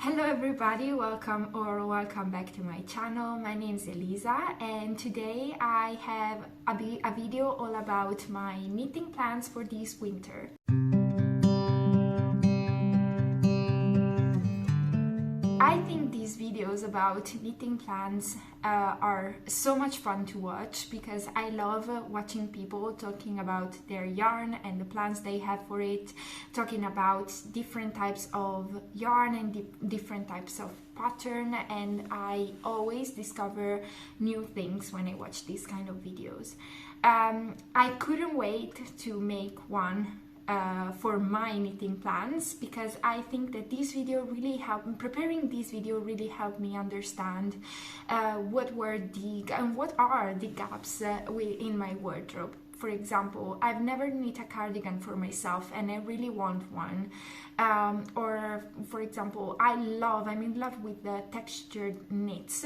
Hello everybody, welcome back to my channel. My name is Elisa and today I have a video all about my knitting plans for this winter. I think these videos about knitting plans are so much fun to watch because I love watching people talking about their yarn and the plans they have for it, talking about different types of yarn and different types of pattern, and I always discover new things when I watch these kind of videos. I couldn't wait to make one for my knitting plans because I think that this video really helped, preparing this video really helped me understand what are the gaps in my wardrobe. For example, I've never knit a cardigan for myself and I really want one. Or for example, I'm in love with the textured knits,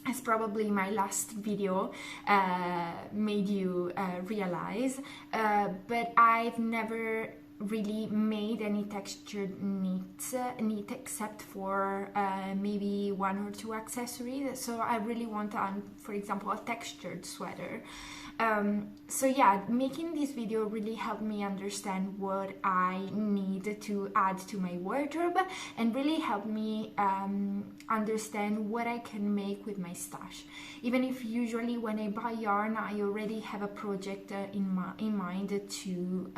as probably my last video made you realize, but I've never really made any textured knit except for maybe one or two accessories. So I really want, for example, a textured sweater. So yeah, making this video really helped me understand what I need to add to my wardrobe and really helped me understand what I can make with my stash. Even if usually when I buy yarn, I already have a project in mind to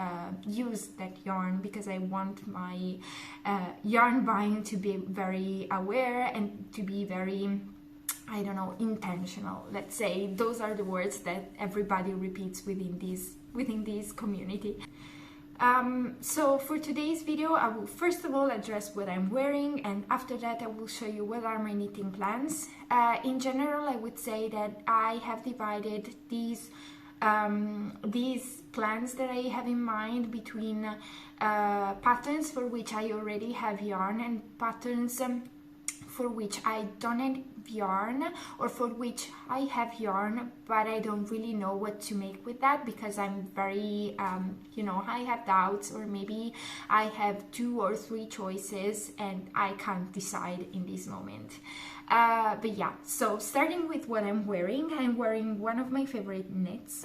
use that yarn, because I want my yarn buying to be very aware and to be very, I don't know, intentional. Let's say those are the words that everybody repeats within this community. So for today's video, I will first of all address what I'm wearing, and after that I will show you what are my knitting plans. In general, I would say that I have divided these plans that I have in mind between patterns for which I already have yarn and patterns for which I don't have yarn, or for which I have yarn but I don't really know what to make with that because I'm very I have doubts, or maybe I have 2 or 3 choices and I can't decide in this moment. But yeah, so starting with what I'm wearing one of my favorite knits.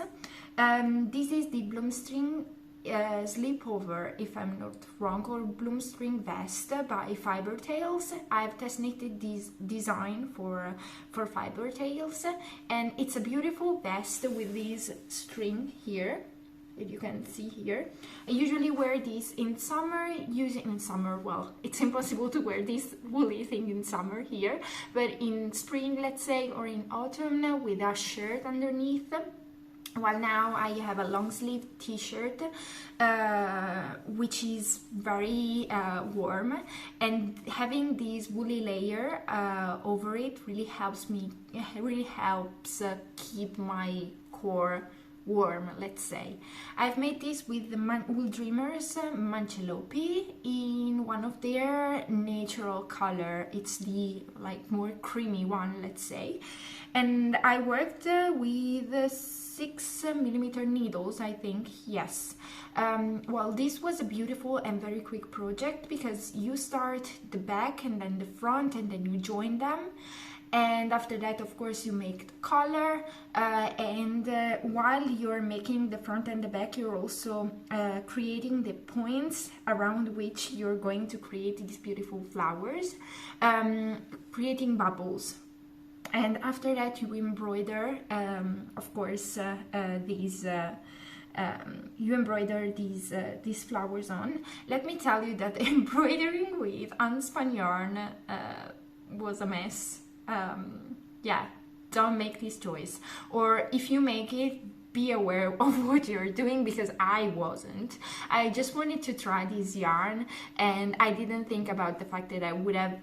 This is the Bloomstring Sleepover, if I'm not wrong, or Bloomstring Vest by Fiber Tales. I've test knitted this design for Fiber Tales, and it's a beautiful vest with this string here that you can see here. I usually wear this in summer, well, it's impossible to wear this woolly thing in summer here, but in spring, let's say, or in autumn with a shirt underneath. Well, now I have a long sleeve t-shirt which is very warm, and having this woolly layer over it really helps keep my core warm, let's say. I've made this with the Wool Dreamers Manchelope in one of their natural color. It's the more creamy one, let's say, and I worked with 6mm needles, I think, yes. Well, this was a beautiful and very quick project because you start the back and then the front and then you join them, and after that, of course, you make the collar, and while you're making the front and the back, you're also creating the points around which you're going to create these beautiful flowers, creating bubbles. And after that, you embroider, of course, you embroider these flowers on. Let me tell you that embroidering with unspun yarn was a mess. Yeah, don't make this choice, or if you make it, be aware of what you're doing, because I wasn't. I just wanted to try this yarn and I didn't think about the fact that I would have,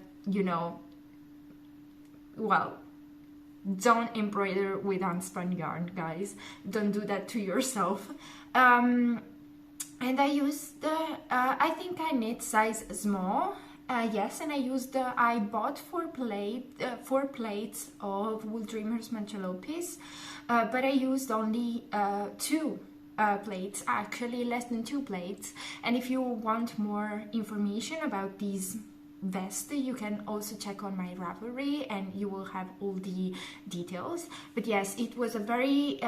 well, don't embroider with unspun yarn, guys. Don't do that to yourself. And I used I think I knit size small. Yes, and I bought 4 plates of Wool Dreamers Mancelopes, but I used only 2 plates, actually less than 2 plates. And if you want more information about these vest, you can also check on my Ravelry and you will have all the details. But yes, it was a very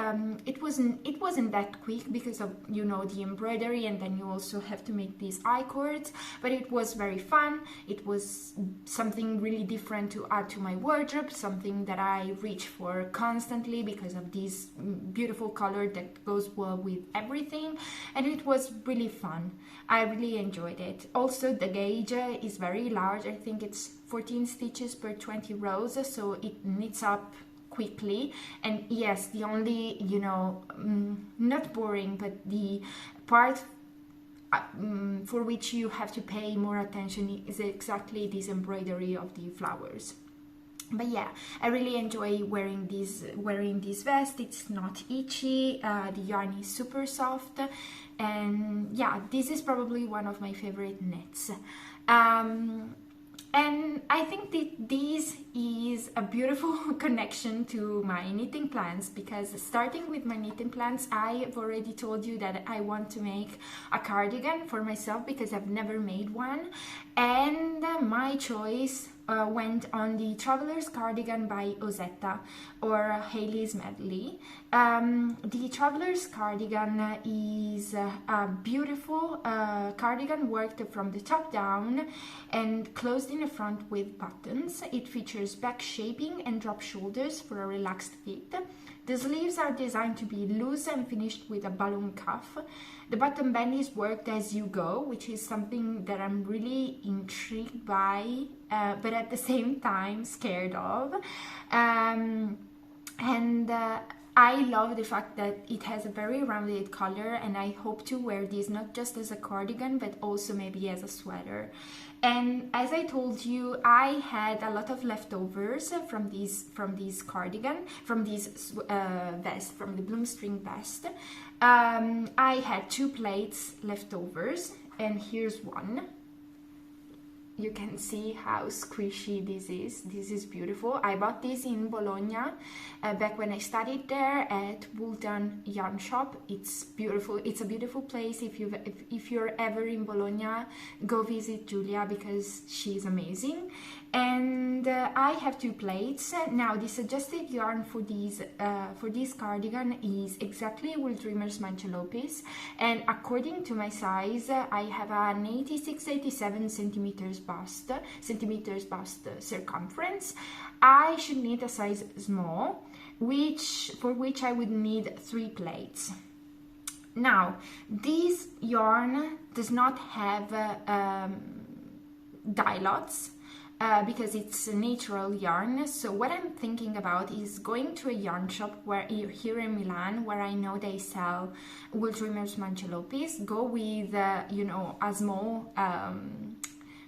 it wasn't that quick because of, you know, the embroidery, and then you also have to make these I-cords, but it was very fun. It was something really different to add to my wardrobe, something that I reach for constantly because of this beautiful color that goes well with everything, and it was really fun. I really enjoyed it. Also, the gauge is very large. I think it's 14 stitches per 20 rows, so it knits up quickly. And yes, the only, you know, not boring, but the part for which you have to pay more attention is exactly this embroidery of the flowers. But yeah, I really enjoy wearing this vest. It's not itchy, the yarn is super soft, and yeah, this is probably one of my favorite knits. And I think that this is a beautiful connection to my knitting plans, because starting with my knitting plans, I have already told you that I want to make a cardigan for myself because I've never made one, and my choice went on the Traveler's Cardigan by Ozetta, or Hayley's Medley. The Traveler's Cardigan is a beautiful cardigan worked from the top down and closed in the front with buttons. It features back shaping and drop shoulders for a relaxed fit. The sleeves are designed to be loose and finished with a balloon cuff. The button band is worked as you go, which is something that I'm really intrigued by, but at the same time scared of. I love the fact that it has a very rounded collar, and I hope to wear this not just as a cardigan but also maybe as a sweater. And as I told you, I had a lot of leftovers from this cardigan, from this vest, from the bloomstring vest. I had 2 plaits leftovers, and here's one. You can see how squishy this is. This is beautiful. I bought this in Bologna back when I studied there at Woolton Yarn Shop. It's beautiful. It's a beautiful place. If you're ever in Bologna, go visit Giulia because she's amazing. And I have 2 plaits. Now, the suggested yarn for this cardigan is exactly Wool Dreamers Mancelopis, and according to my size, I have an 86-87 centimeters bust circumference. I should need a size small, for which I would need 3 plaits. Now, this yarn does not have dye lots, because it's a natural yarn. So what I'm thinking about is going to a yarn shop here in Milan, where I know they sell Wool Dreamers Mancelopis, go with you know, a small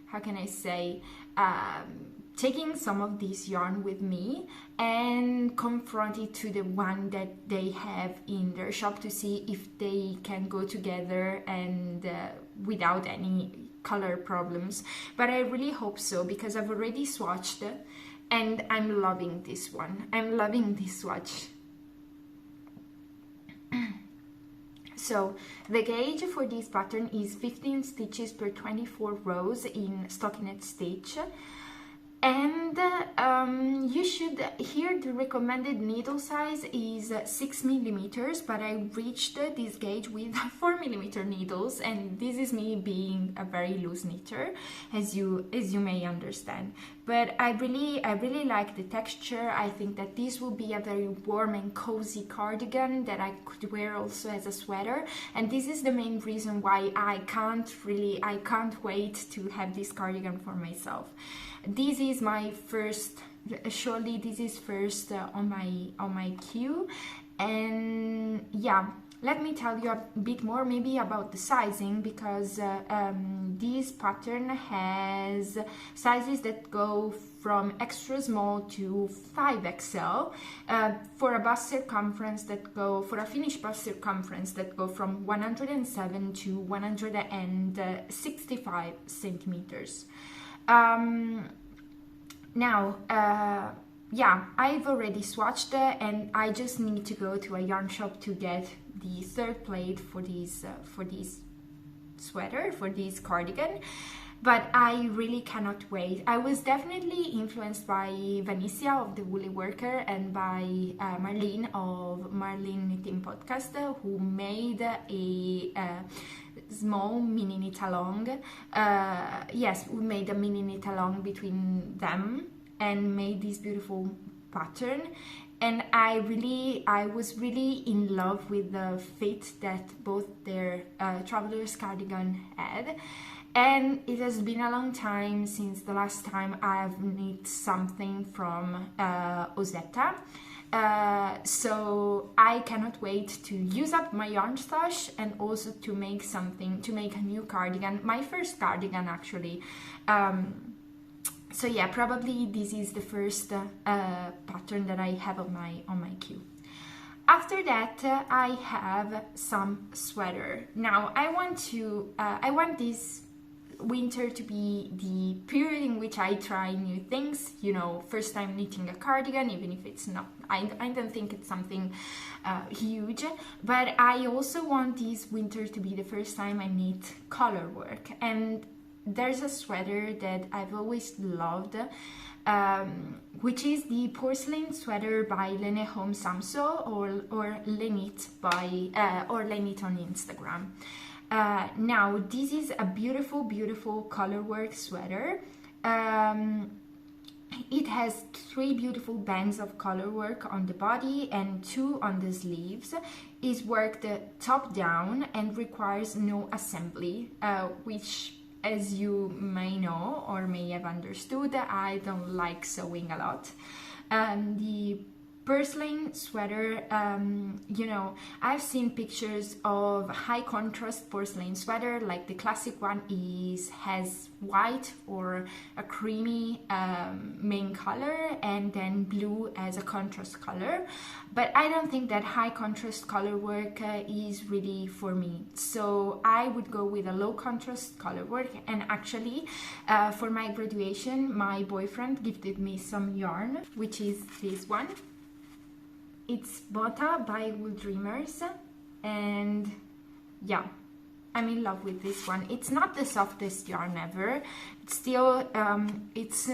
how can I say, taking some of this yarn with me and confront it to the one that they have in their shop to see if they can go together and without any color problems. But I really hope so, because I've already swatched and I'm loving this one. I'm loving this swatch. So the gauge for this pattern is 15 stitches per 24 rows in stockinette stitch. And you should, here the recommended needle size is 6 millimeters, but I reached this gauge with 4 millimeter needles, and this is me being a very loose knitter, as you may understand. But I really like the texture. I think that this will be a very warm and cozy cardigan that I could wear also as a sweater, and this is the main reason why I can't wait to have this cardigan for myself. This is my first, surely this is first on my queue. And yeah, let me tell you a bit more maybe about the sizing, because this pattern has sizes that go from extra small to 5XL for a bust circumference that go, for a finished bust circumference that go from 107 to 165 centimeters. Now, yeah, I've already swatched and I just need to go to a yarn shop to get the 3rd plate for this sweater, for this cardigan. but I really cannot wait. I was definitely influenced by Vanessa of the Woolly Worker and by Marlene of Marlene Knitting Podcast, who made a small mini knit along. Yes, we made a mini knit along between them and made this beautiful pattern. And I was really in love with the fit that both their traveler's cardigan had. And it has been a long time since the last time I've knit something from Ozetta. So I cannot wait to use up my yarn stash and also to make a new cardigan, my first cardigan actually. So yeah, probably this is the first pattern that I have on my queue. After that, I have some sweater. Now I want this winter to be the period in which I try new things, you know, first time knitting a cardigan, even if it's not, I don't think it's something huge, but I also want this winter to be the first time I knit color work. And there's a sweater that I've always loved, which is the Porcelain sweater by Lene Home Samso or Leknit or Leknit on Instagram. Now this is a beautiful colorwork sweater. It has 3 beautiful bands of colorwork on the body and 2 on the sleeves. It's worked top down and requires no assembly, which, as you may know or may have understood, I don't like sewing a lot. The Porcelain sweater, you know, I've seen pictures of high contrast porcelain sweater, like the classic one has white or a creamy main color and then blue as a contrast color, but I don't think that high contrast color work is really for me. So I would go with a low contrast color work. And actually for my graduation, my boyfriend gifted me some yarn, which is this one. It's Bota by Wool Dreamers, and yeah, I'm in love with this one. It's not the softest yarn ever. It's still, it's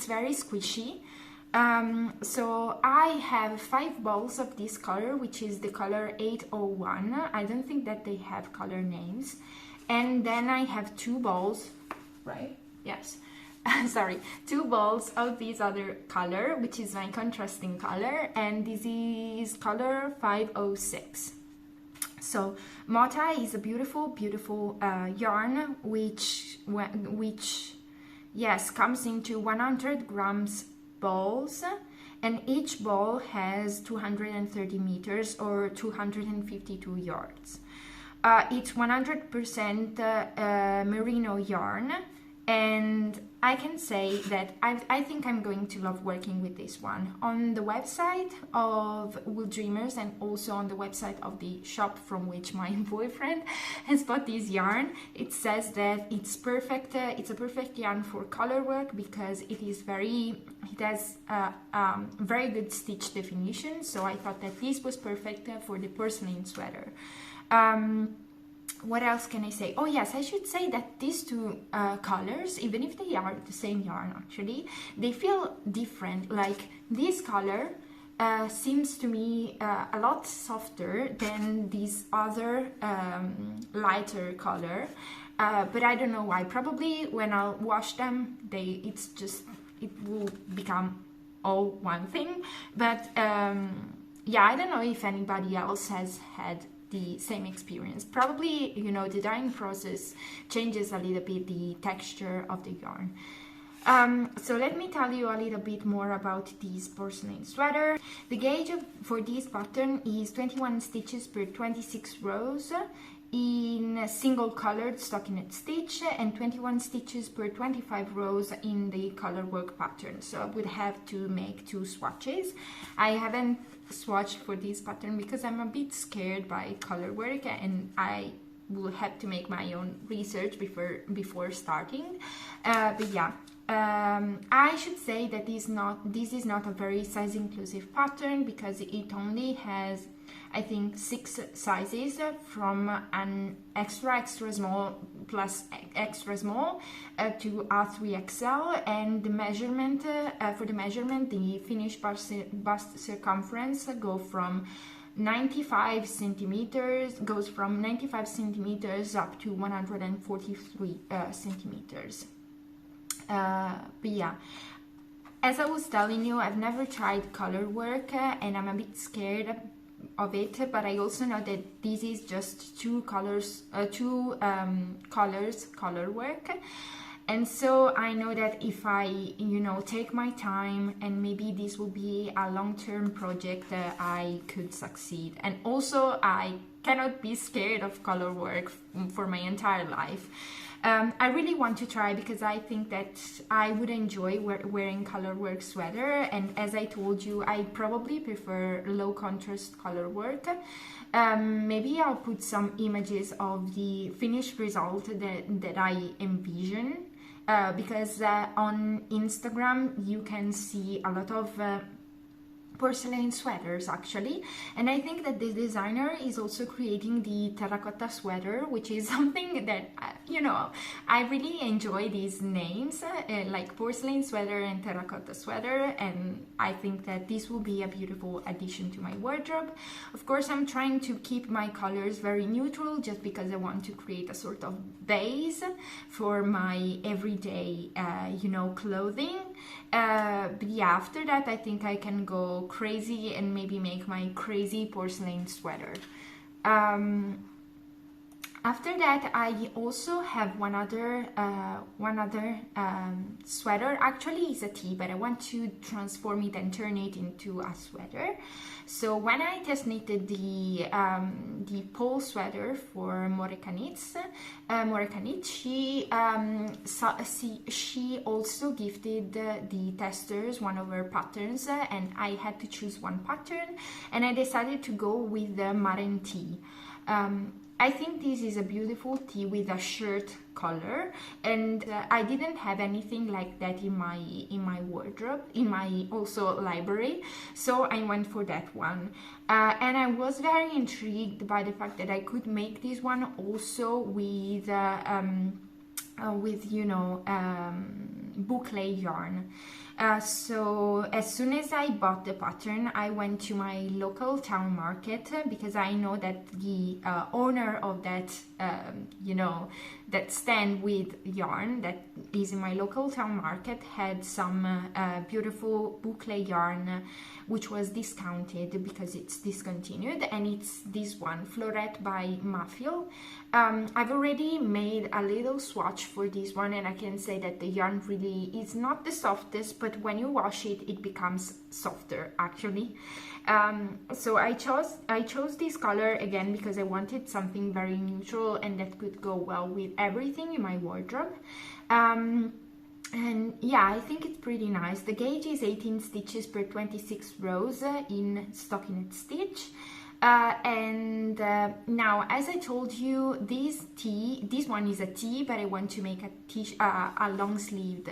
very squishy. So I have 5 balls of this color, which is the color 801. I don't think that they have color names. And then I have 2 balls, right? Yes. Sorry, 2 balls of this other color, which is my contrasting color, and this is color 506. So Mota is a beautiful yarn which yes, comes into 100 grams balls, and each ball has 230 meters or 252 yards. It's 100% merino yarn. And I can say that I think I'm going to love working with this one. On the website of Wool Dreamers and also on the website of the shop from which my boyfriend has bought this yarn, it says that it's perfect. It's a perfect yarn for color work because it has very good stitch definition. So I thought that this was perfect for the porcelain sweater. What else can I say? Oh yes, I should say that these 2 colors, even if they are the same yarn actually, they feel different. Like this color seems to me a lot softer than this other lighter color, but I don't know why. Probably when I'll wash them, it will become all one thing. But yeah, I don't know if anybody else has had the same experience. Probably, you know, the dyeing process changes a little bit the texture of the yarn. So let me tell you a little bit more about this porcelain sweater. The gauge for this pattern is 21 stitches per 26 rows in single colored stockinette stitch and 21 stitches per 25 rows in the color work pattern. So I would have to make 2 swatches. I haven't swatched for this pattern because I'm a bit scared by color work and I will have to make my own research before starting. But yeah, I should say that this is not a very size inclusive pattern because it only has, I think, 6 sizes, from an extra small plus extra small to R3XL, and the measurement for the measurement, the finished bust circumference goes from 95 centimeters up to 143 centimeters. But yeah, as I was telling you, I've never tried color work and I'm a bit scared of it, but I also know that this is just two colors color work, and so I know that if I, you know, take my time, and maybe this will be a long-term project, I could succeed. And also I cannot be scared of color work for my entire life. I really want to try because I think that I would enjoy wearing color work sweater, and as I told you, I probably prefer low contrast color work. Maybe I'll put some images of the finished result that I envision, because on Instagram you can see a lot of porcelain sweaters actually, and I think that this designer is also creating the terracotta sweater, which is something that you know, I really enjoy these names, like porcelain sweater and terracotta sweater, and I think that this will be a beautiful addition to my wardrobe. Of course, I'm trying to keep my colors very neutral just because I want to create a sort of base for my everyday you know, clothing. But yeah, after that I think I can go crazy and maybe make my crazy porcelain sweater. After that, I also have one other sweater. Actually, it's a tee, but I want to transform it and turn it into a sweater. So when I test knitted the pole sweater for Morecaknit, she also gifted the testers one of her patterns, and I had to choose one pattern, and I decided to go with the Maren Tee. I think this is a beautiful tee with a shirt color, and I didn't have anything like that in my wardrobe, in my also library, so I went for that one. And I was very intrigued by the fact that I could make this one also with you know, boucle yarn. So as soon as I bought the pattern, I went to my local town market, because I know that the owner of that you know, that stand with yarn that is in my local town market had some beautiful boucle yarn which was discounted because it's discontinued, and it's this one, Floret by Mafil. I've already made a little swatch for this one, and I can say that the yarn really is not the softest, but when you wash it, it becomes softer actually. So I chose this color again because I wanted something very neutral and that could go well with everything in my wardrobe. And yeah, I think it's pretty nice. The gauge is 18 stitches per 26 rows in stockinette stitch. And now, as I told you, this one is a tee, but I want to make a long sleeved,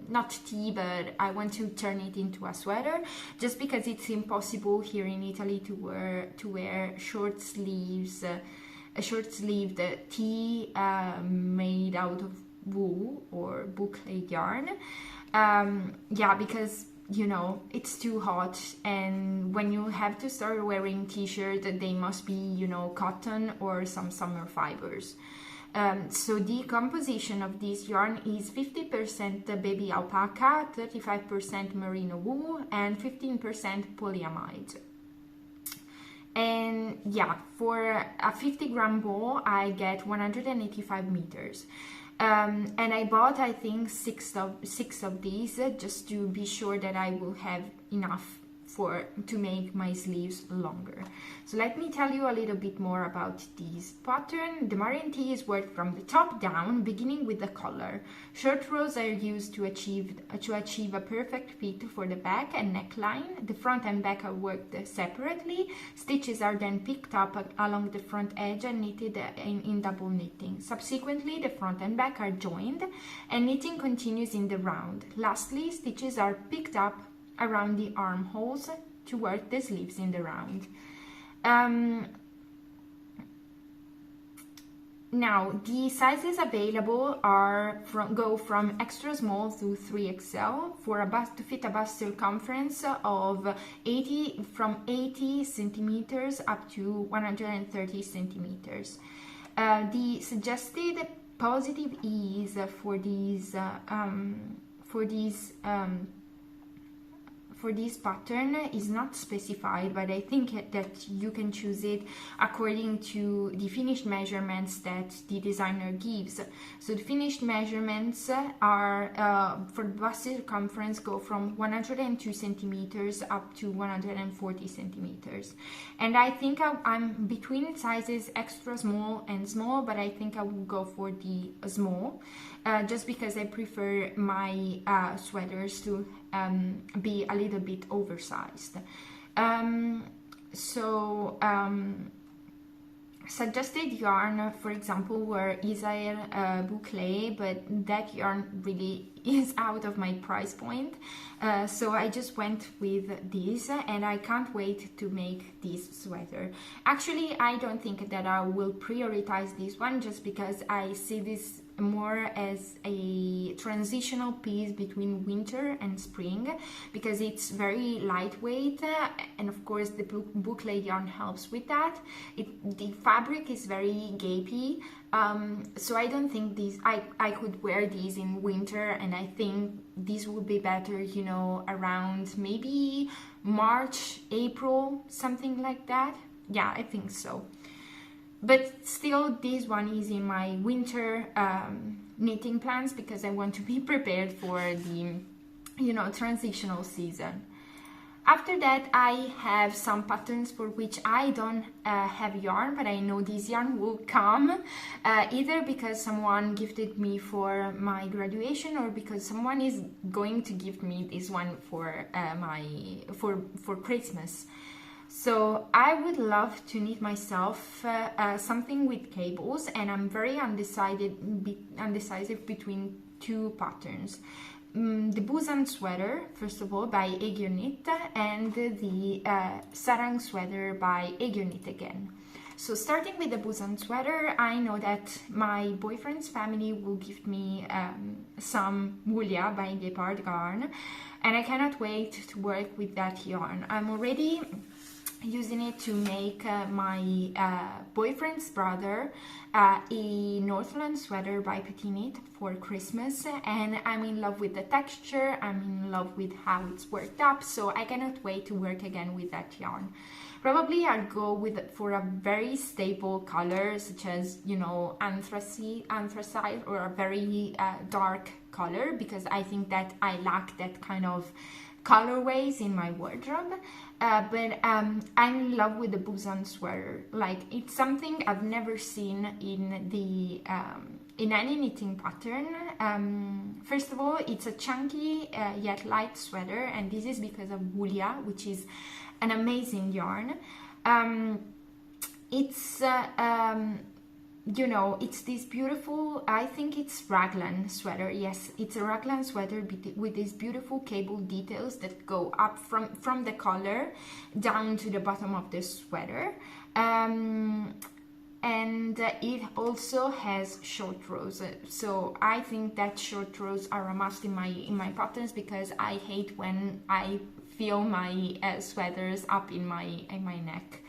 not tee, but I want to turn it into a sweater, just because it's impossible here in Italy to wear short sleeves, a short sleeved tee made out of wool or boucle yarn. Yeah, because you know, it's too hot, and when you have to start wearing t-shirt, they must be, you know, cotton or some summer fibers. So the composition of this yarn is 50% baby alpaca, 35% merino wool, and 15% polyamide. And yeah, for a 50-gram ball, I get 185 meters. And I bought, I think, six of these just to be sure that I will have enough to make my sleeves longer. So let me tell you a little bit more about this pattern. The Maren Tee is worked from the top down, beginning with the collar. Short rows are used to achieve a perfect fit for the back and neckline. The front and back are worked separately. Stitches are then picked up along the front edge and knitted in double knitting. Subsequently, the front and back are joined and knitting continues in the round. Lastly, stitches are picked up around the armholes to work the sleeves in the round. Now, the sizes available go from extra small to 3XL for a bust to fit a bust circumference of 80 centimeters up to 130 centimeters. The suggested positive ease for this pattern is not specified, but I think that you can choose it according to the finished measurements that the designer gives. So the finished measurements are for the bust circumference go from 102 centimeters up to 140 centimeters. And I think I'm between sizes extra small and small, but I think I will go for the small, just because I prefer my sweaters to be a little bit oversized. Suggested yarn, for example, were Israel boucle, but that yarn really is out of my price point. So I just went with this, and I can't wait to make this sweater. Actually, I don't think that I will prioritize this one, just because I see this more as a transitional piece between winter and spring, because it's very lightweight, and of course the boucle yarn helps with that. The fabric is very gapey, so I don't think I could wear these in winter, and I think this would be better, you know, around maybe March, April, something like that. Yeah, I think so. But still, this one is in my winter knitting plans, because I want to be prepared for the, you know, transitional season. After that, I have some patterns for which I don't have yarn, but I know this yarn will come, either because someone gifted me for my graduation, or because someone is going to give me this one for for Christmas. So I would love to knit myself something with cables, and I'm very undecisive between two patterns. The Busan sweater, first of all, by Aegyo Knit, and the Sarang sweater by Aegyo Knit again. So starting with the Busan sweater, I know that my boyfriend's family will give me some Wulia by Gepard yarn, and I cannot wait to work with that yarn. I'm already using it to make my boyfriend's brother a Northland sweater by Petit Knit for Christmas, and I'm in love with the texture, I'm in love with how it's worked up, so I cannot wait to work again with that yarn. Probably I'll go for a very stable color, such as, you know, anthracite, or a very dark color, because I think that I lack that kind of colorways in my wardrobe. But I'm in love with the Busan sweater. Like, it's something I've never seen in the in any knitting pattern. First of all, it's a chunky yet light sweater, and this is because of Wulia, which is an amazing yarn. It's you know, it's this beautiful, I think it's raglan sweater. Yes, it's a raglan sweater with these beautiful cable details that go up from the collar down to the bottom of the sweater. And it also has short rows, so I think that short rows are a must in my patterns, because I hate when I feel my sweaters up in my neck.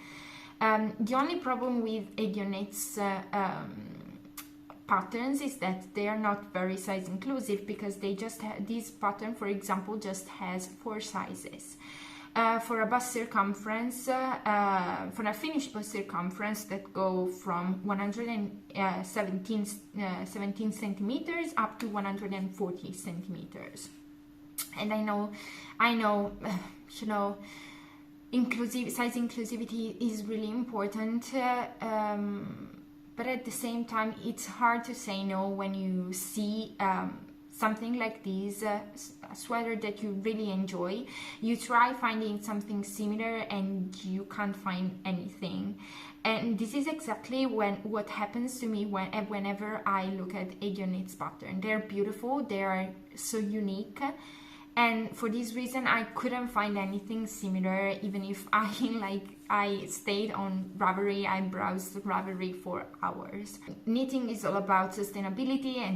The only problem with Aegyo Knit's patterns is that they are not very size inclusive, because they just this pattern, for example, just has 4 sizes. For a bust circumference, for a finished bust circumference that go from 117 centimeters up to 140 centimeters. And I know, you know, size inclusivity is really important, but at the same time, it's hard to say no when you see something like this, a sweater that you really enjoy. You try finding something similar and you can't find anything. And this is exactly what happens to me whenever I look at Aegyo Knit's pattern. They're beautiful, they are so unique, and for this reason I couldn't find anything similar, even if I stayed on Ravelry. I browsed Ravelry for hours. Knitting is all about sustainability and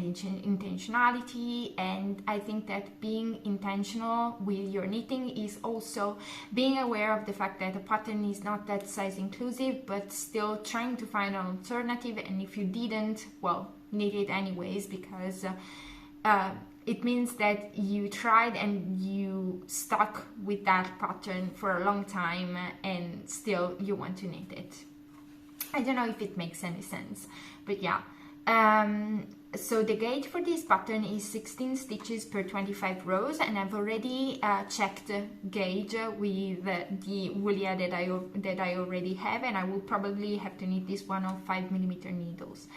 intentionality, and I think that being intentional with your knitting is also being aware of the fact that a pattern is not that size inclusive, but still trying to find an alternative, and if you didn't, well, knit it anyways, because it means that you tried and you stuck with that pattern for a long time and still you want to knit it. I don't know if it makes any sense, but yeah. So the gauge for this pattern is 16 stitches per 25 rows, and I've already checked the gauge with the Wulia that I already have, and I will probably have to knit this one on 5mm needles.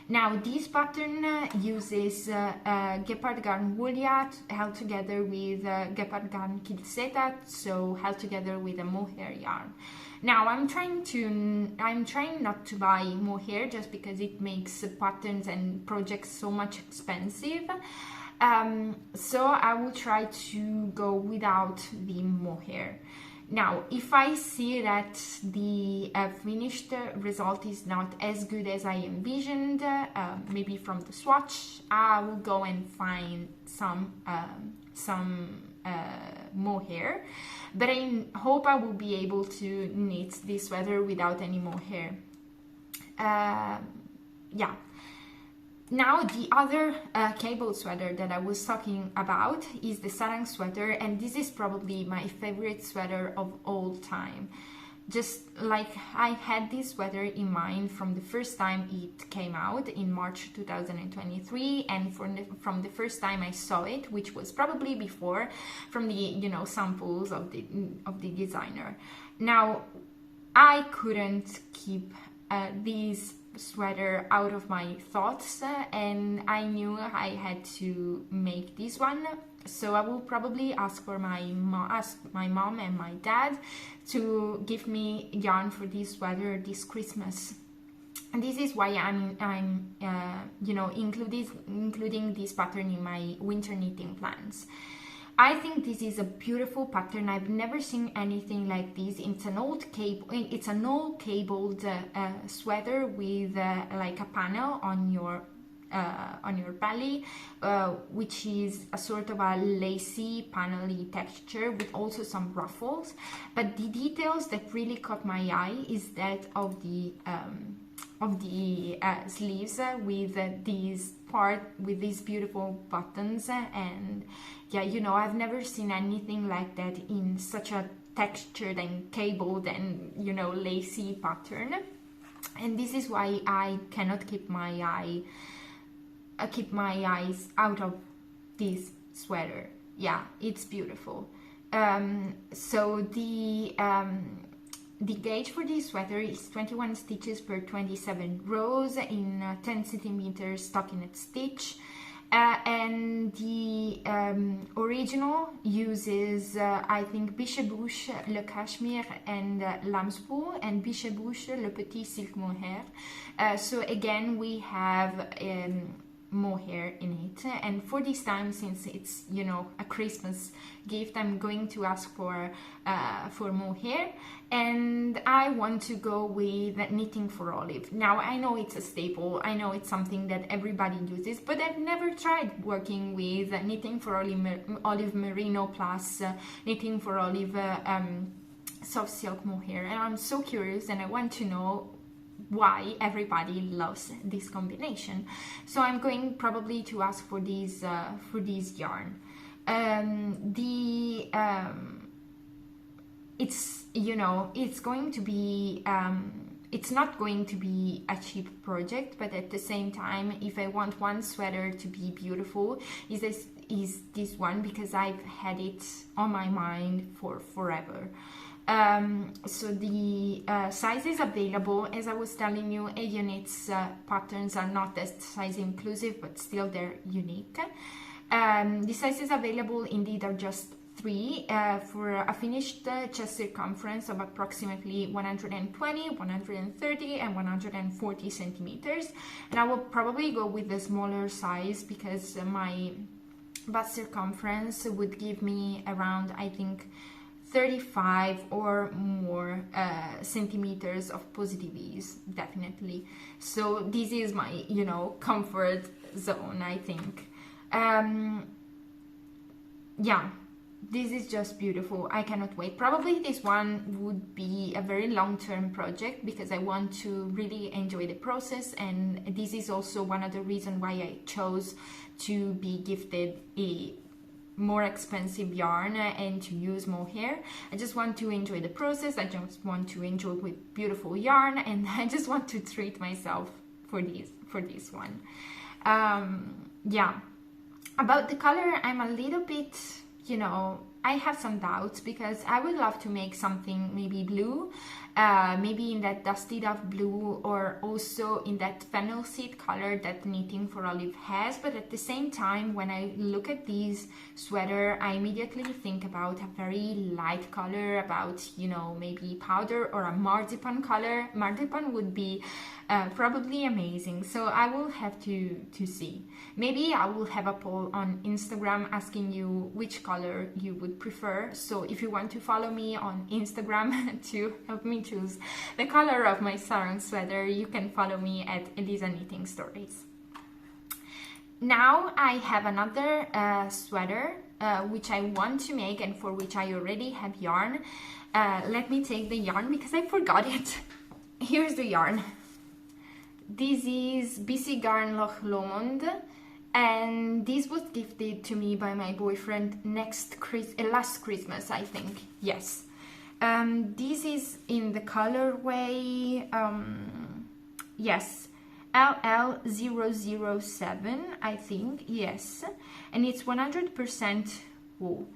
Now this pattern uses Gepard Garn Wulia held together with Gepard Garn Kilseta, so held together with a mohair yarn. Now I'm trying not to buy mohair just because it makes patterns and projects so much expensive. So I will try to go without the mohair. Now, if I see that the finished result is not as good as I envisioned, maybe from the swatch, I will go and find some mohair. But I hope I will be able to knit this sweater without any mohair. Yeah. Now the other cable sweater that I was talking about is the Sarang sweater, and this is probably my favorite sweater of all time. Just like I had this sweater in mind from the first time it came out in March 2023, and from the first time I saw it, which was probably before, from the samples of the designer. Now I couldn't keep these sweater out of my thoughts, and I knew I had to make this one, so I will probably ask my mom and my dad to give me yarn for this sweater this Christmas. And this is why I'm including this pattern in my winter knitting plans. I think this is a beautiful pattern. I've never seen anything like this. It's an old cabled sweater with like a panel on your belly, which is a sort of a lacy, panel-y texture with also some ruffles. But the details that really caught my eye is that of the sleeves with these beautiful buttons, and yeah, I've never seen anything like that in such a textured and cabled and lacy pattern. And this is why I cannot keep my eyes out of this sweater. Yeah, it's beautiful. So the gauge for this sweater is 21 stitches per 27 rows in 10 centimeters stockinette stitch. And the original uses, I think, Bichebouche, Le Cachemire, and Lamspool, and Bichebouche, Le Petit Silk Mohair. So again, we have mohair in it, and for this time, since it's a Christmas gift, I'm going to ask for mohair, and I want to go with knitting for olive. Now I know it's a staple, I know it's something that everybody uses, but I've never tried working with knitting for olive merino plus knitting for olive soft silk mohair, and I'm so curious and I want to know why everybody loves this combination. So I'm going probably to ask for this yarn. It's going to be it's not going to be a cheap project, but at the same time, if I want one sweater to be beautiful, is this one, because I've had it on my mind for forever. So the sizes available, as I was telling you, Aegyo knits patterns are not as size inclusive, but still they're unique. The sizes available indeed are just 3 for a finished chest circumference of approximately 120, 130 and 140 centimeters, and I will probably go with the smaller size because my bust circumference would give me around, I think, 35 or more centimeters of positive ease, definitely. So this is my, you know, comfort zone, I think. Yeah, this is just beautiful. I cannot wait. Probably this one would be a very long-term project because I want to really enjoy the process, and this is also one of the reasons why I chose to be gifted a more expensive yarn and to use more hair. I just want to enjoy the process. I just want to enjoy with beautiful yarn, and I just want to treat myself for this one. Yeah, about the color, I'm a little bit, you know, I have some doubts because I would love to make something maybe blue, maybe in that dusty dove blue, or also in that fennel seed color that Knitting for Olive has. But at the same time, when I look at these sweater, I immediately think about a very light color, about, you know, maybe powder or a marzipan color. Marzipan would be probably amazing. So I will have to see. Maybe I will have a poll on Instagram asking you which color you would prefer. So if you want to follow me on Instagram to help me choose the color of my Sarang sweater, you can follow me at Elisa Knitting Stories. Now I have another sweater which I want to make and for which I already have yarn. Let me take the yarn because I forgot it. Here's the yarn. This is BC Garn Loch Lomond, and this was gifted to me by my boyfriend last Christmas, I think. Yes. This is in the colorway, yes, LL007, I think, yes, and it's 100% wool.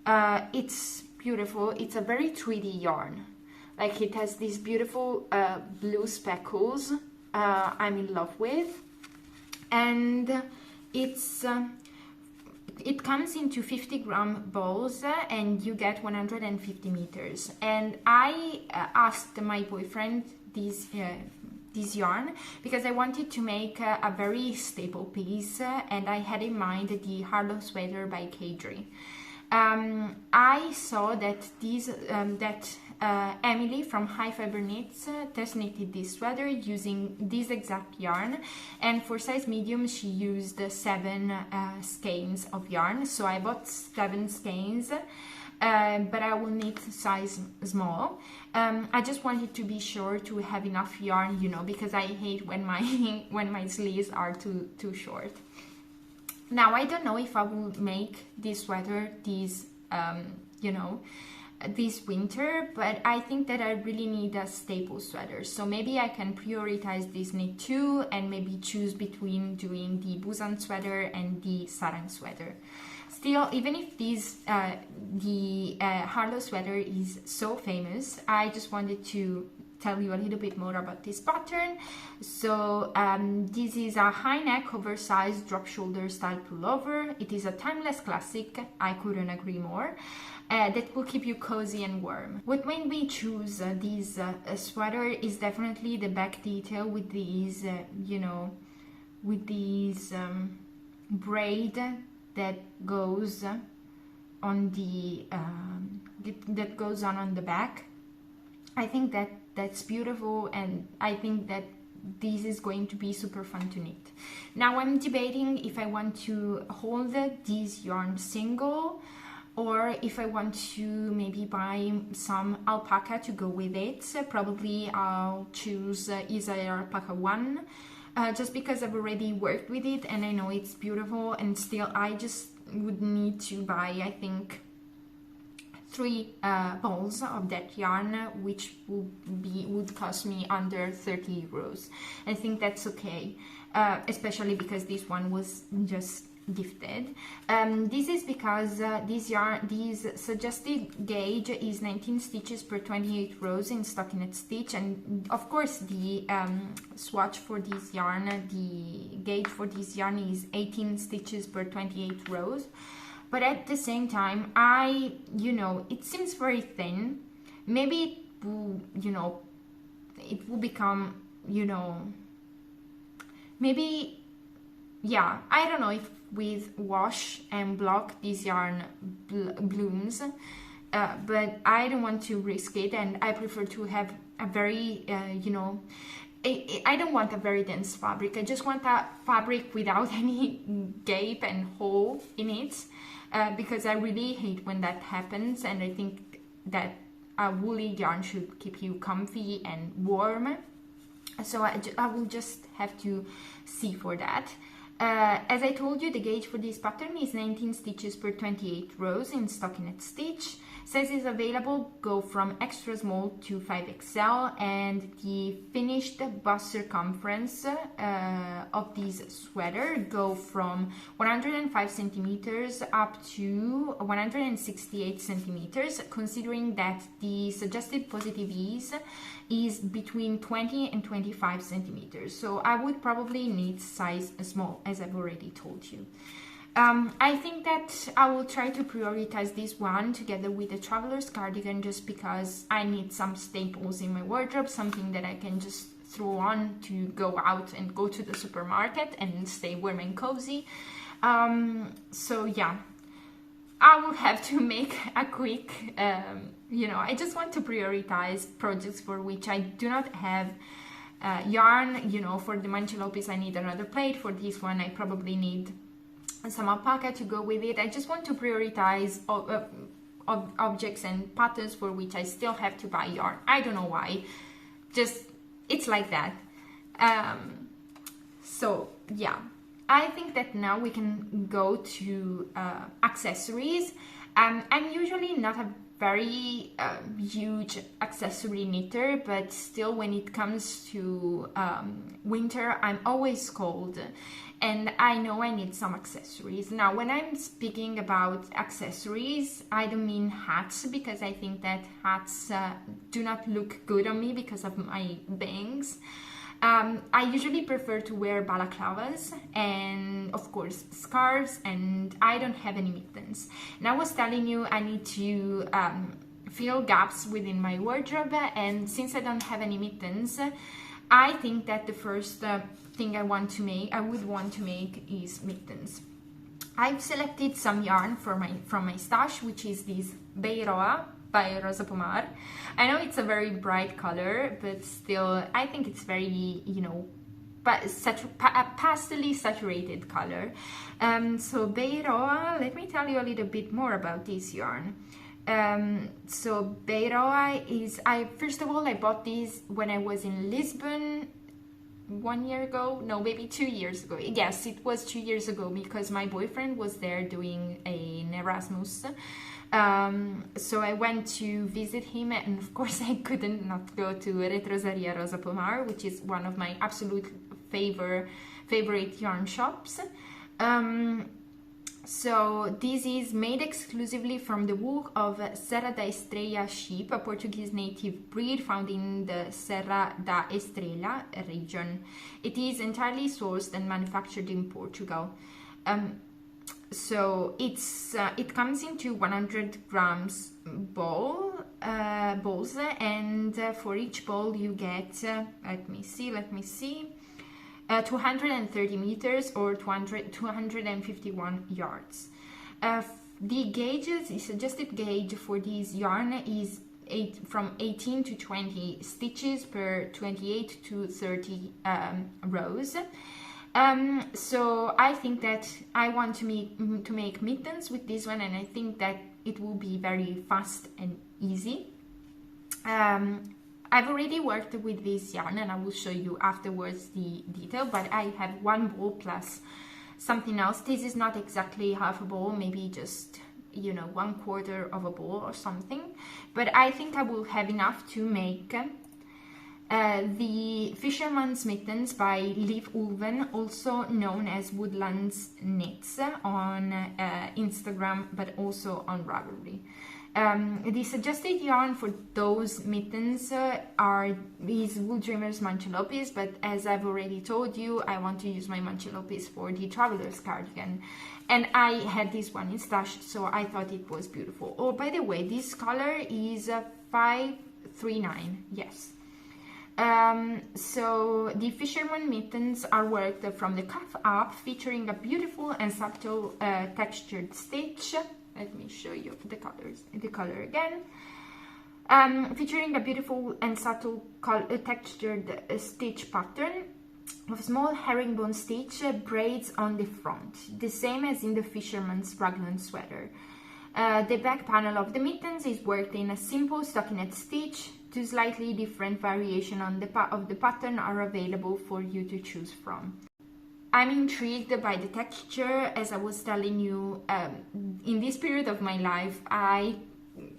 It's beautiful. It's a very 3D yarn. Like, it has these beautiful blue speckles I'm in love with, and it's it comes into 50-gram balls, and you get 150 meters. And I asked my boyfriend this yarn because I wanted to make a very staple piece, and I had in mind the Harlow sweater by Caidree. I saw that Emily from High Fiber Knits test knitted this sweater using this exact yarn, and for size medium she used 7 skeins of yarn. So I bought 7 skeins, but I will knit size small. I just wanted to be sure to have enough yarn, you know, because I hate when my sleeves are too short. Now, I don't know if I will make this sweater this, you know, this winter, but I think that I really need a staple sweater. So maybe I can prioritize this knit too, and maybe choose between doing the Busan sweater and the Sarang sweater. Still, even if this, the Harlow sweater is so famous, I just wanted to tell you a little bit more about this pattern. So this is a high neck oversized drop shoulder style pullover. It is a timeless classic, I couldn't agree more, that will keep you cozy and warm. What made me choose this sweater is definitely the back detail with these you know, with these braid that goes on the that goes on the back. I think that's beautiful, and I think that this is going to be super fun to knit. Now I'm debating if I want to hold this yarn single, or if I want to maybe buy some alpaca to go with it. So probably I'll choose Isa Alpaca 1, just because I've already worked with it and I know it's beautiful, and still I just would need to buy, I think, 3 balls of that yarn, which would cost me under 30 euros. I think that's okay, especially because this one was just gifted. This is because this suggested gauge is 19 stitches per 28 rows in stockinette stitch, and of course the swatch for this yarn, the gauge for this yarn is 18 stitches per 28 rows. But at the same time, you know, it seems very thin. Maybe it will, you know, it will become, you know, maybe yeah, I don't know if with wash and block this yarn blooms, but I don't want to risk it, and I prefer to have a very, you know, I don't want a very dense fabric. I just want a fabric without any gape and hole in it, because I really hate when that happens, and I think that a woolly yarn should keep you comfy and warm. So I will just have to see for that. As I told you, the gauge for this pattern is 19 stitches per 28 rows in stockinette stitch. Sizes available go from extra small to 5XL, and the finished bust circumference of this sweater go from 105 centimeters up to 168 centimeters, considering that the suggested positive ease is between 20 and 25 centimeters. So I would probably need size small, as I've already told you. I think that I will try to prioritize this one together with the traveler's cardigan, just because I need some staples in my wardrobe, something that I can just throw on to go out and go to the supermarket and stay warm and cozy. So yeah, I will have to make a quick, you know, I just want to prioritize projects for which I do not have yarn. You know, for the mancelopis I need another plate. For this one I probably need some alpaca to go with it. I just want to prioritize objects and patterns for which I still have to buy yarn. I don't know why, just it's like that. So yeah, I think that now we can go to accessories. I'm usually not a very huge accessory knitter, but still when it comes to winter I'm always cold, and I know I need some accessories. Now, when I'm speaking about accessories, I don't mean hats, because I think that hats do not look good on me because of my bangs. I usually prefer to wear balaclavas and, of course, scarves, and I don't have any mittens. And I was telling you I need to fill gaps within my wardrobe, and since I don't have any mittens, I think that the first thing I would want to make is mittens. I've selected some yarn from my stash, which is this Beiroa by Rosa Pomar. I know it's a very bright color, but still I think it's very, you know, a pastel-y saturated color. So Beiroa, let me tell you a little bit more about this yarn. So Beiroa is, first of all, I bought this when I was in Lisbon 1 year ago, no, maybe 2 years ago. Yes, it was 2 years ago, because my boyfriend was there doing an Erasmus. So I went to visit him, and of course I couldn't not go to Retrosaria Rosa Pomar, which is one of my absolute favorite yarn shops. So this is made exclusively from the wool of Serra da Estrela sheep, a Portuguese native breed found in the Serra da Estrela region. It is entirely sourced and manufactured in Portugal. So it comes into 100 grams balls, and for each ball you get, let me see, 230 meters or 251 yards. The gauges, the suggested gauge for this yarn is from 18 to 20 stitches per 28 to 30 rows. So I think that I want to make mittens with this one, and I think that it will be very fast and easy. I've already worked with this yarn, and I will show you afterwards the detail, but I have one ball plus something else. This is not exactly half a ball, maybe just, you know, 1/4 of a ball or something, but I think I will have enough to make the Fisherman's Mittens by Liv Ulven, also known as Woodlands Knits on Instagram, but also on Ravelry. The suggested yarn for those mittens is Wool Dreamer's Mancelopis, but as I've already told you, I want to use my Mancelopis for the Traveler's Cardigan, and I had this one in stash, so I thought it was beautiful. Oh, by the way, this color is 539, yes. So the Fisherman mittens are worked from the cuff up, featuring a beautiful and subtle textured stitch. Let me show you the color again. Featuring a beautiful and subtle textured stitch pattern of small herringbone stitch braids on the front, the same as in the Fisherman's raglan sweater. The back panel of the mittens is worked in a simple stockinette stitch. Two slightly different variations of the pattern are available for you to choose from. I'm intrigued by the texture. As I was telling you, in this period of my life, I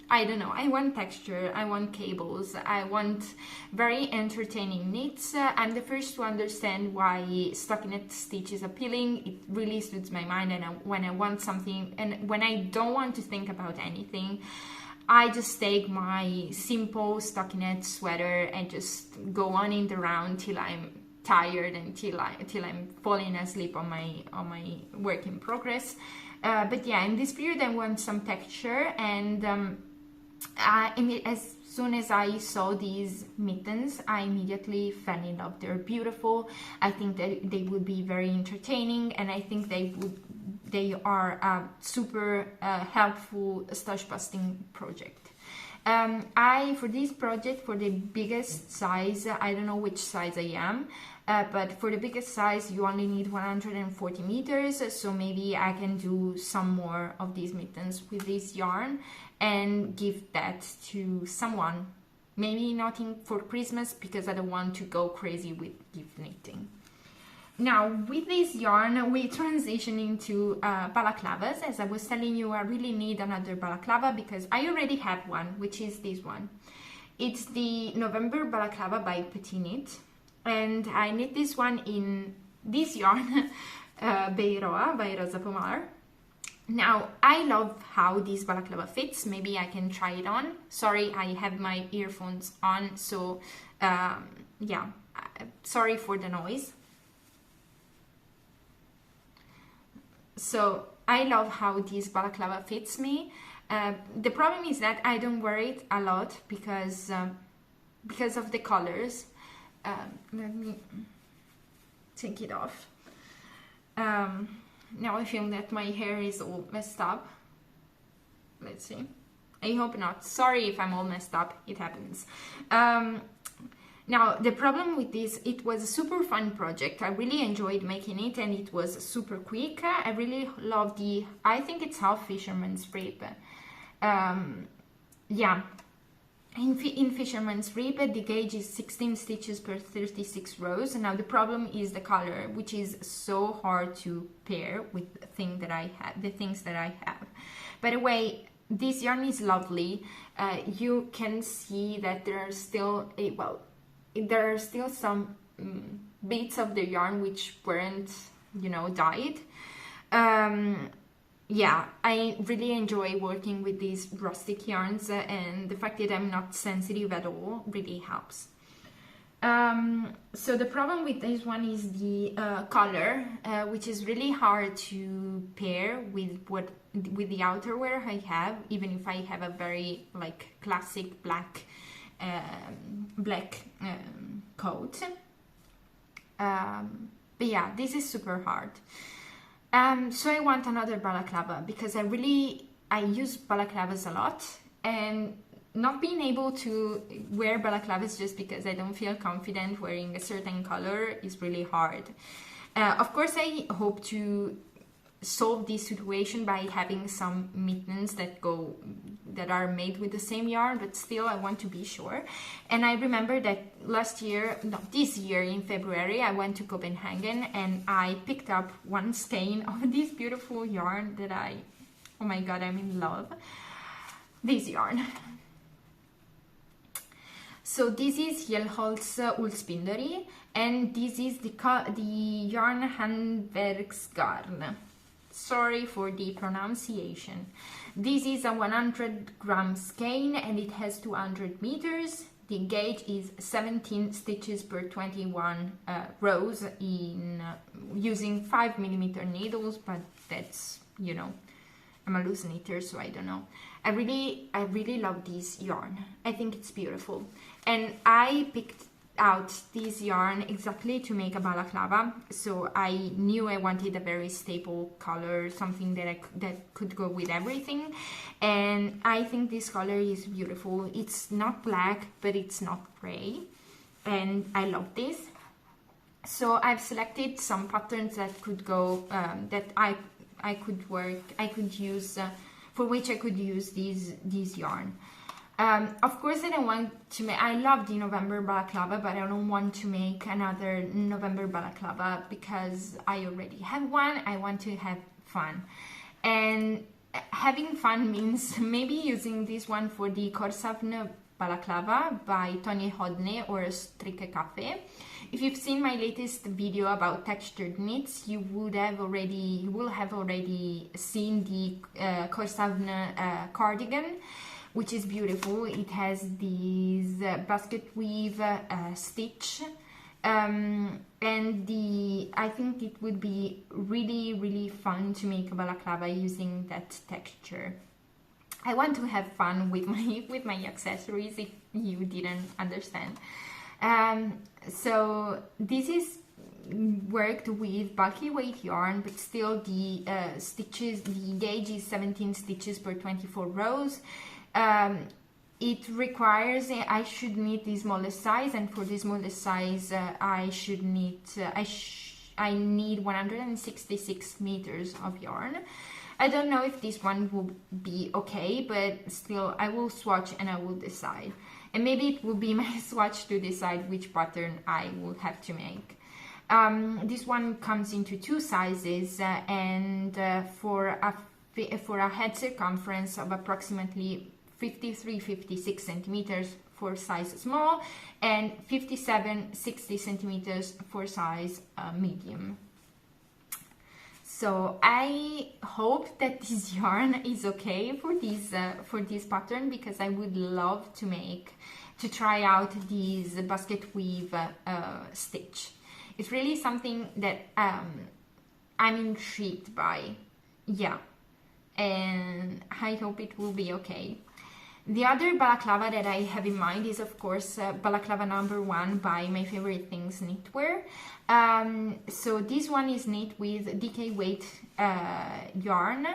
don't know, I want texture, I want cables, I want very entertaining knits. I'm the first to understand why stockinette stitch is appealing. It really suits my mind, and when I want something, and when I don't want to think about anything, I just take my simple stockinette sweater and just go on in the round till I'm tired and till I'm falling asleep on my work in progress. But yeah, in this period I want some texture, and as soon as I saw these mittens, I immediately fell in love. They're beautiful. I think that they would be very entertaining, and I think they are a super helpful stash busting project. For this project, for the biggest size, I don't know which size I am, but for the biggest size you only need 140 meters, so maybe I can do some more of these mittens with this yarn and give that to someone. Maybe not for Christmas, because I don't want to go crazy with gift knitting. Now, with this yarn, we transition into balaclavas. As I was telling you, I really need another balaclava because I already have one, which is this one. It's the November balaclava by Petit Knit, and I knit this one in this yarn, Beiroa by Rosa Pomar. Now, I love how this balaclava fits. Maybe I can try it on. Sorry, I have my earphones on, so yeah, sorry for the noise. So I love how this balaclava fits me. The problem is that I don't wear it a lot because of the colors. Let me take it off. Now I feel that my hair is all messed up. Let's see. I hope not. Sorry if I'm all messed up. It happens. Now, the problem with this, it was a super fun project. I really enjoyed making it, and it was super quick. I really love I think it's half Fisherman's rib. Yeah, in Fisherman's rib, the gauge is 16 stitches per 36 rows. Now, the problem is the color, which is so hard to pair with the things that I have. By the way, this yarn is lovely. You can see that there are still some bits of the yarn which weren't, dyed. Yeah, I really enjoy working with these rustic yarns, and the fact that I'm not sensitive at all really helps. So the problem with this one is the color, which is really hard to pair with the outerwear I have, even if I have a very classic black coat. But yeah, this is super hard. So I want another balaclava because I use balaclavas a lot, and not being able to wear balaclavas just because I don't feel confident wearing a certain color is really hard. Of course, I hope to solve this situation by having some mittens that are made with the same yarn, but still I want to be sure. And I remember that this year in February, I went to Copenhagen and I picked up one skein of this beautiful yarn that oh my god, I'm in love. This yarn. So this is Hjelholz Ullspinderi, and this is the yarn Handverksgarn. Sorry for the pronunciation. This is a 100-gram skein, and it has 200 meters. The gauge is 17 stitches per 21 rows in using 5mm needles, but that's, I'm a loose knitter, so I don't know. I really love this yarn. I think it's beautiful. And I picked out this yarn exactly to make a balaclava, so I knew I wanted a very staple color, something that that could go with everything, and I think this color is beautiful. It's not black, but it's not gray, and I love this. So I've selected some patterns that could go, that I could use, for which I could use these yarn. Of course, I don't want to make, I love the November balaclava, but I don't want to make another November balaclava because I already have one. I want to have fun. And having fun means maybe using this one for the Korshavn balaclava by Tony Hodney or Strikkekaffe. If you've seen my latest video about textured knits, you will have already seen the Korshavn cardigan, which is beautiful. It has these basket weave stitch, and I think it would be really fun to make a balaclava using that texture. I want to have fun with my accessories, if you didn't understand. So this is worked with bulky weight yarn, but still the stitches, the gauge is 17 stitches per 24 rows. It requires, I should knit the smallest size, and for the smallest size I should knit, I need 166 meters of yarn. I don't know if this one will be okay, but still I will swatch and I will decide. And maybe it will be my swatch to decide which pattern I will have to make. This one comes into two sizes, and for a head circumference of approximately 53-56 centimeters for size small, and 57-60 centimeters for size medium. So I hope that this yarn is okay for this pattern, because I would love to try out this basket weave stitch. It's really something that I'm intrigued by, yeah, and I hope it will be okay. The other balaclava that I have in mind is, of course, balaclava number 1 by My Favorite Things Knitwear. So this one is knit with DK weight yarn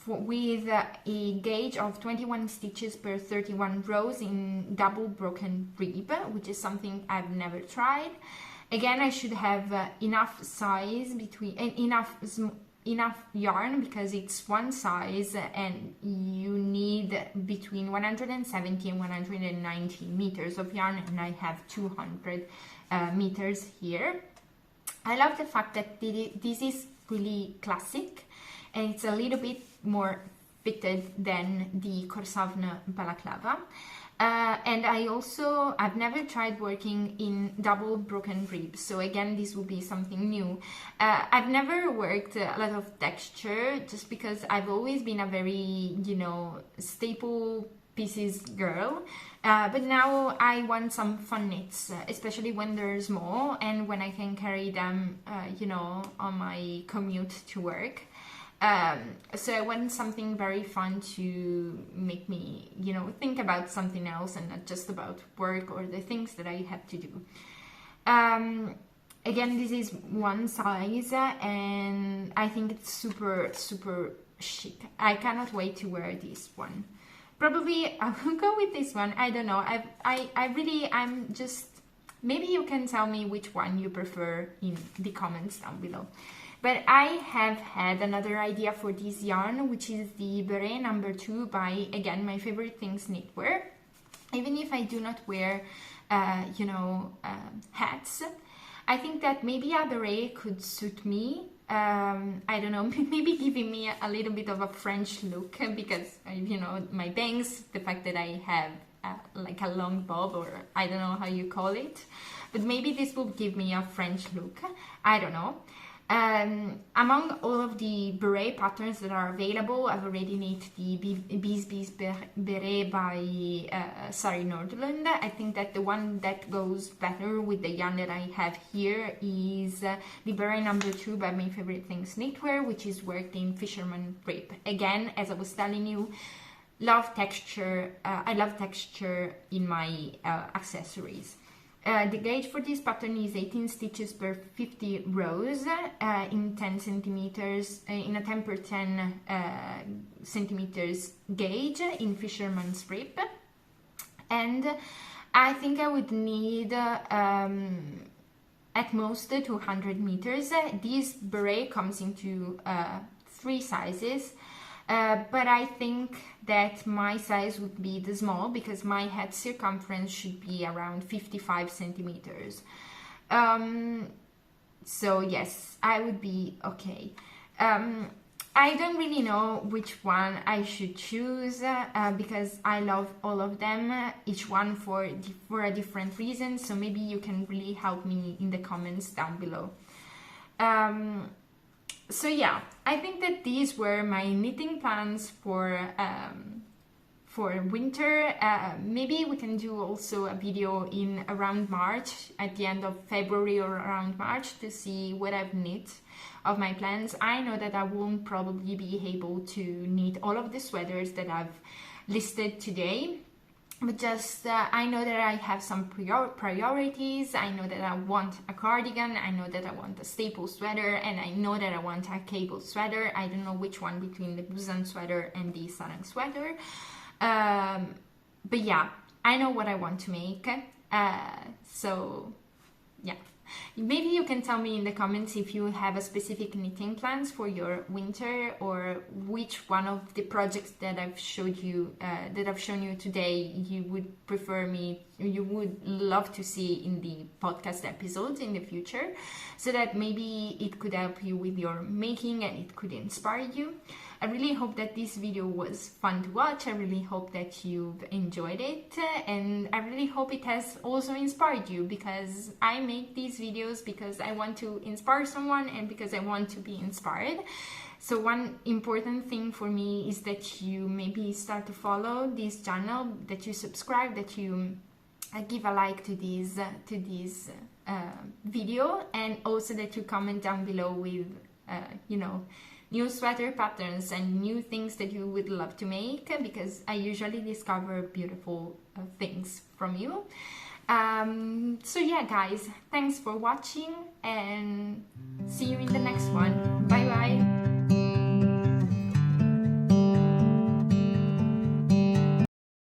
with a gauge of 21 stitches per 31 rows in double broken rib, which is something I've never tried. Again, I should have enough size between, enough yarn, because it's one size and you need between 170 and 190 meters of yarn, and I have 200 meters here. I love the fact that this is really classic, and it's a little bit more fitted than the Korshavn balaclava. And I've never tried working in double broken ribs, so again this will be something new. I've never worked a lot of texture, just because I've always been a very, staple pieces girl, but now I want some fun knits, especially when they're small and when I can carry them, on my commute to work. So I want something very fun to make me, think about something else and not just about work or the things that I have to do. Again, this is one size, and I think it's super chic. I cannot wait to wear this one. Probably I will go with this one. I don't know. I'm just, maybe you can tell me which one you prefer in the comments down below. But I have had another idea for this yarn, which is the Beret number 2 by, again, My Favorite Things Knitwear. Even if I do not wear, hats, I think that maybe a beret could suit me. I don't know, maybe giving me a little bit of a French look, because, my bangs, the fact that I have like a long bob, or I don't know how you call it. But maybe this will give me a French look. I don't know. Among all of the beret patterns that are available, I've already knit the Bees Beret by Sari Nordlund. I think that the one that goes better with the yarn that I have here is the Beret number 2 by My Favorite Things Knitwear, which is worked in Fisherman rib. Again, as I was telling you, love texture. I love texture in my accessories. The gauge for this pattern is 18 stitches per 50 rows in 10 centimeters, in a 10 per 10 centimeters gauge in Fisherman strip. And I think I would need at most 200 meters. This beret comes into 3 sizes. But I think that my size would be the small, because my head circumference should be around 55 centimeters. So yes, I would be okay. I don't really know which one I should choose because I love all of them, each one for a different reason. So maybe you can really help me in the comments down below. So yeah, I think that these were my knitting plans for winter. Maybe we can do also a video in around March, at the end of February or around March, to see what I've knit of my plans. I know that I won't probably be able to knit all of the sweaters that I've listed today. But just, I know that I have some priorities. I know that I want a cardigan, I know that I want a staple sweater, and I know that I want a cable sweater. I don't know which one between the Busan sweater and the Sarang sweater. But yeah, I know what I want to make. So yeah. Maybe you can tell me in the comments if you have a specific knitting plans for your winter, or which one of the projects that I've shown you today you would prefer me, you would love to see in the podcast episodes in the future, so that maybe it could help you with your making and it could inspire you. I really hope that this video was fun to watch. I really hope that you've enjoyed it, and I really hope it has also inspired you, because I make these videos because I want to inspire someone and because I want to be inspired. So one important thing for me is that you maybe start to follow this channel, that you subscribe, that you give a like to this video, and also that you comment down below with you know, new sweater patterns and new things that you would love to make, because I usually discover beautiful things from you. So yeah, guys, thanks for watching, and see you in the next one. Bye bye.